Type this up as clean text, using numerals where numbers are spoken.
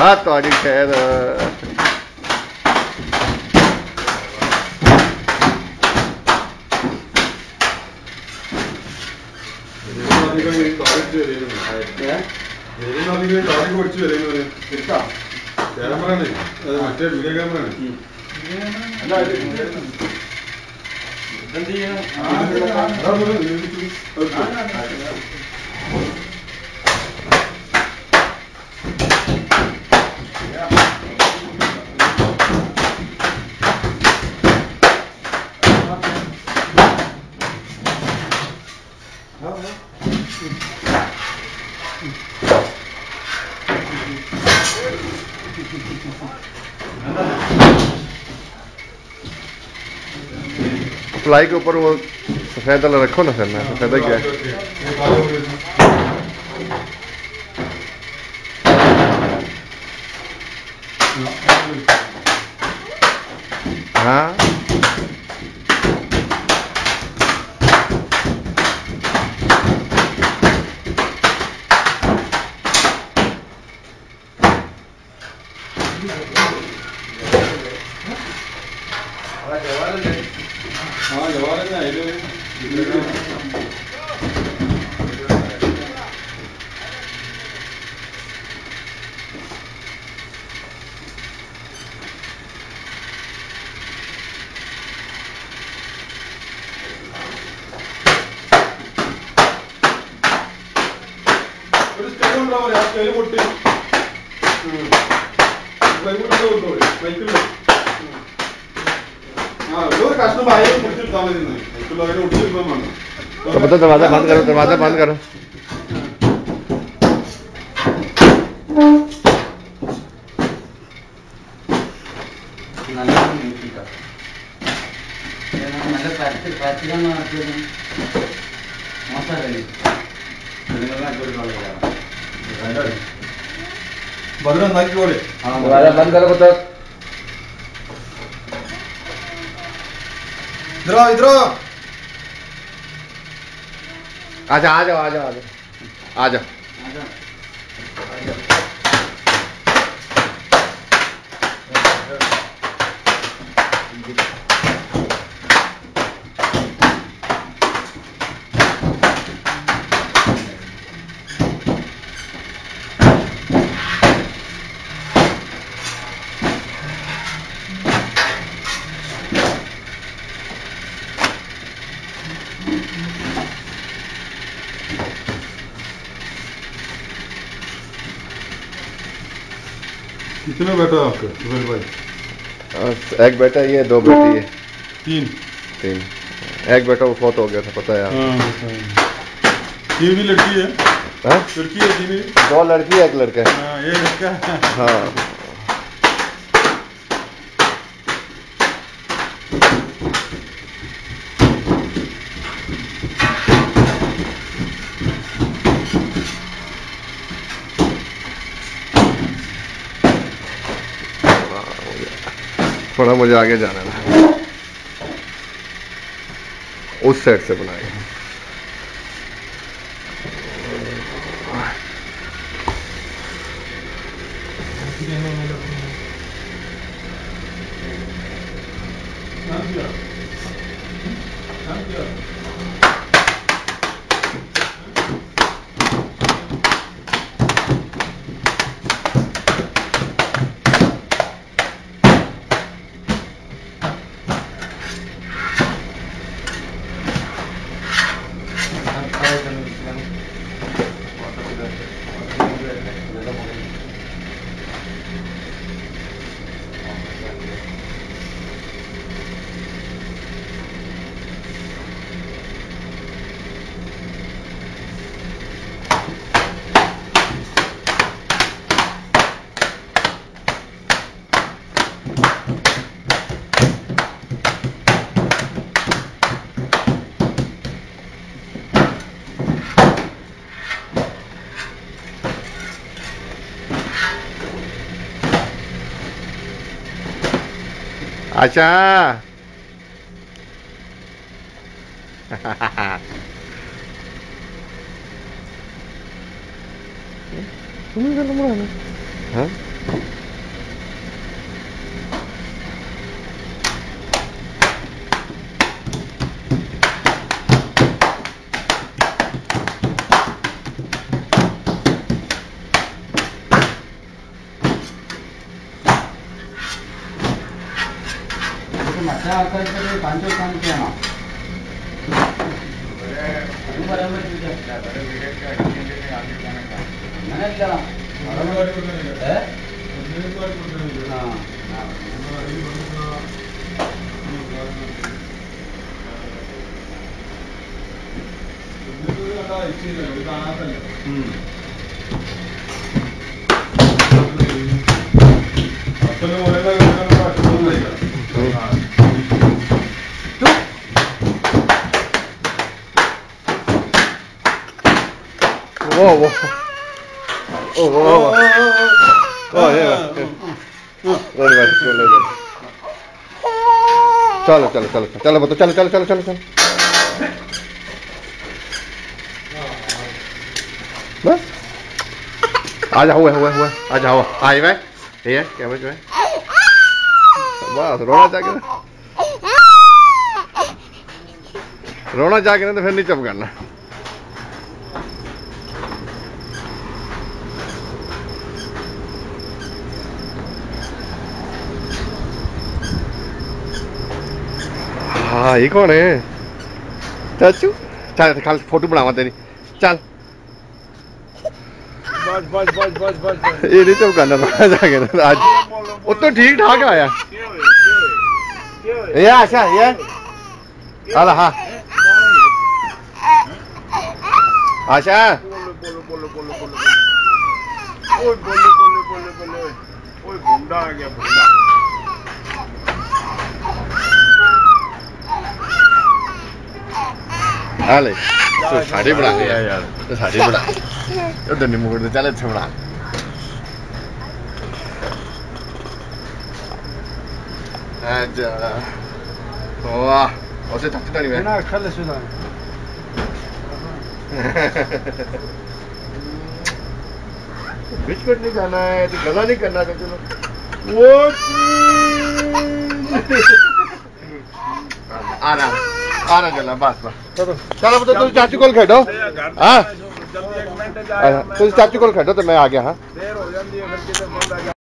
हाँ ਤੁਹਾਡੀ ਖੈਰ മറ്റേ വീഡിയോ ക്യാമറ प्लाई के ऊपर वो सफेद वाला रखो ना, फिर ना सफेद क्या है। हाँ तो दरवाजा बंद करो, दरवाजा बंद करो। दरवाजा बंद करो तो इधर आजा आ जाओ आ जाओ आ जाओ आ जाओ। कितने बेटा है आपके सुहेल भाई? एक बेटा, ये दो बेटी है। तीन। एक बेटा वो फौत हो गया था, पता है आपको? ये भी लड़की है? हाँ? लड़की है तीन? दो लड़की है, एक लड़का है। हाँ, ये लड़का। हाँ थोड़ा मुझे आगे जाना है, उस साइड से बनाएगा। अच्छा तुम्हें हाँ Whoa, whoa. Oh, whoa, whoa. Oh, yeah. Very much. चलो चलो चलो चलो बतो चलो चलो चलो चलो चलो बस आ जा हुआ आ जा हुआ आई भाई ये क्या बच भाई बस रोना जाके ना तो फिर नहीं चुप करना हाँ ये कौन है चाचू चल खाल फोटो बनावा तेरी चल बस बस बस बस बस ये नहीं चुप करना जाके ना आज वो तो ठीक ठाक आया ये अच्छा ये अला हाँ अच्छा बोलो गुंडा आ गया गुंडा आले तो साड़ी बना लिया यार तो साड़ी बना उधर नहीं मुड़ चल इत्थे बना अच्छा वाह उसे थकता नहीं है ना खल सुना बीच नहीं जाना है तो गला नहीं करना था चलो वो आराम आराम चला बस बस चलो चलो तो तुम चाचू को खेडो हाँ तुम चाचू को खेडो तो मैं आ गया हाँ देर हो जाती है फिर किधर बंद आ गया